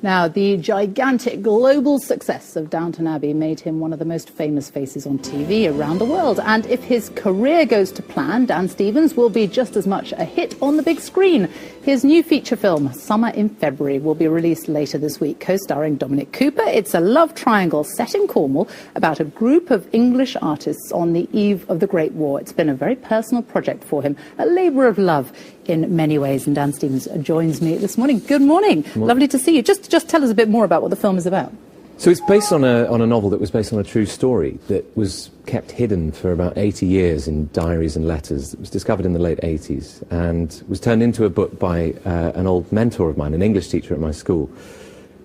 Now, the gigantic global success of Downton Abbey made him one of the most famous faces on TV around the world. And if his career goes to plan, Dan Stevens will be just as much a hit on the big screen. His new feature film, Summer in February, will be released later this week, co-starring Dominic Cooper. It's a love triangle set in Cornwall about a group of English artists on the eve of the Great War. It's been a very personal project for him, a labour of love in many ways. And Dan Stevens joins me this morning. Good morning. Lovely to see you. Just tell us a bit more about what the film is about. So it's based on a novel that was based on a true story that was kept hidden for about 80 years in diaries and letters. It was discovered in the late 80s and was turned into a book by an old mentor of mine, an English teacher at my school,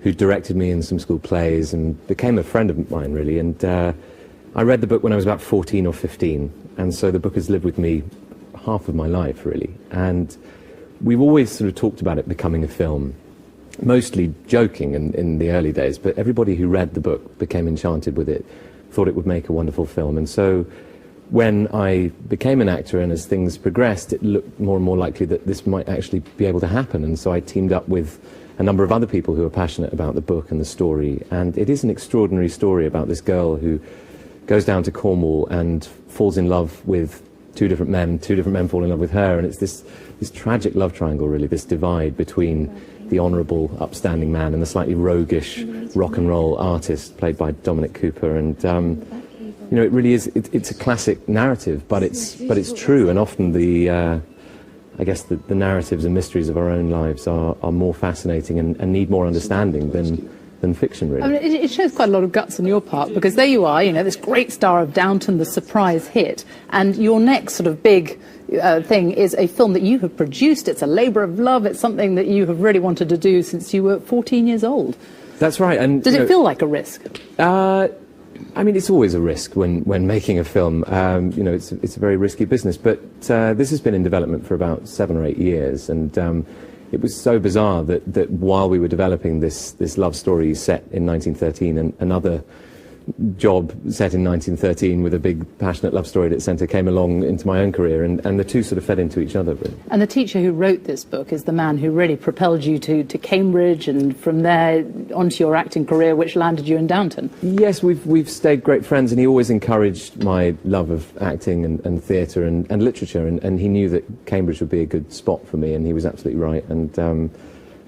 who directed me in some school plays and became a friend of mine, really. And I read the book when I was about 14 or 15, and so the book has lived with me half of my life, really. And we've always sort of talked about it becoming a film, mostly joking in the early days, but everybody who read the book became enchanted with it, thought it would make a wonderful film. And so when I became an actor and as things progressed, it looked more and more likely that this might actually be able to happen. And so I teamed up with a number of other people who are passionate about the book and the story. And it is an extraordinary story about this girl who goes down to Cornwall and falls in love with two different men fall in love with her, and it's this tragic love triangle, really, this divide between the honourable, upstanding man and the slightly roguish rock and roll artist played by Dominic Cooper. And you know, it really is, it's a classic narrative, but it's true, and often I guess the narratives and mysteries of our own lives are more fascinating and need more understanding than fiction, really. I mean, it shows quite a lot of guts on your part, because there you are, you know, this great star of Downton, the surprise hit, and your next sort of big thing is a film that you have produced. It's a labour of love. It's something that you have really wanted to do since you were 14 years old. That's right. And did it feel like a risk? I mean, it's always a risk when making a film. You know, it's a very risky business. But this has been in development for about 7 or 8 years, and it was so bizarre that while we were developing this love story set in 1913 and another job set in 1913 with a big passionate love story at its centre came along into my own career, and the two sort of fed into each other, really. And the teacher who wrote this book is the man who really propelled you to Cambridge, and from there onto your acting career, which landed you in Downton. Yes, we've stayed great friends, and he always encouraged my love of acting and theatre and literature, and he knew that Cambridge would be a good spot for me, and he was absolutely right. And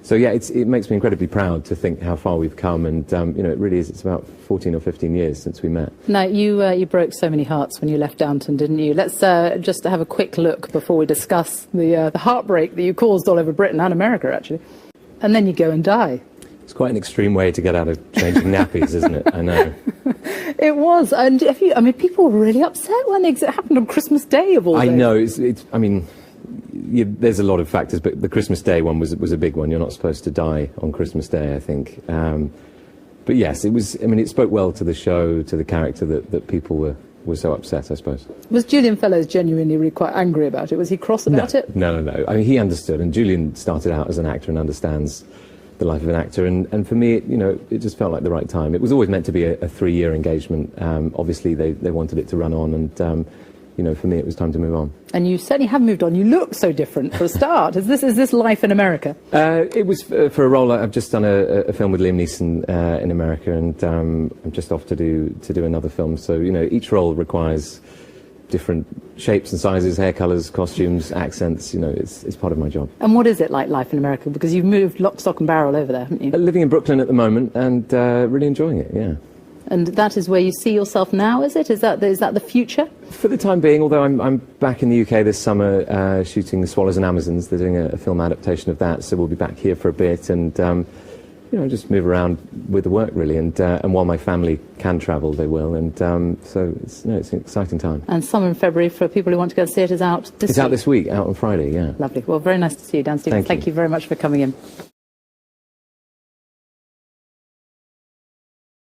so yeah, it makes me incredibly proud to think how far we've come, and you know, it really is. It's about 14 or 15 years since we met. Now, you broke so many hearts when you left Downton, didn't you? Let's just have a quick look before we discuss the heartbreak that you caused all over Britain and America, actually. And then you go and die. It's quite an extreme way to get out of changing nappies, isn't it? I know. It was, and I mean, people were really upset when it happened on Christmas Day of all days. I know. I mean, there's a lot of factors, but the Christmas Day one was a big one. You're not supposed to die on Christmas Day, I think. But yes, it was. I mean, it spoke well to the show, to the character, that people were so upset, I suppose. Was Julian Fellowes genuinely really quite angry about it? Was he cross about it? No. I mean, he understood, and Julian started out as an actor and understands the life of an actor, and for me, you know, it just felt like the right time. It was always meant to be a 3-year engagement. Obviously, they wanted it to run on, and you know, for me, it was time to move on. And you certainly have moved on. You look so different for a start. Is this life in America? It was for a role. I've just done a film with Liam Neeson in America, and I'm just off to do another film. So, you know, each role requires different shapes and sizes, hair colours, costumes, accents. You know, it's part of my job. And what is it like, life in America? Because you've moved lock, stock and barrel over there, haven't you? Living in Brooklyn at the moment, and really enjoying it, yeah. And that is where you see yourself now, is it? Is that the future? For the time being, although I'm back in the UK this summer shooting Swallows and Amazons. They're doing a film adaptation of that, so we'll be back here for a bit, and you know, just move around with the work, really. And while my family can travel, they will, and so it's an exciting time. And Summer in February, for people who want to go see it, is out this week? It's out this week, out on Friday, yeah. Lovely. Well, very nice to see you, Dan Stevens. Thank you very much for coming in.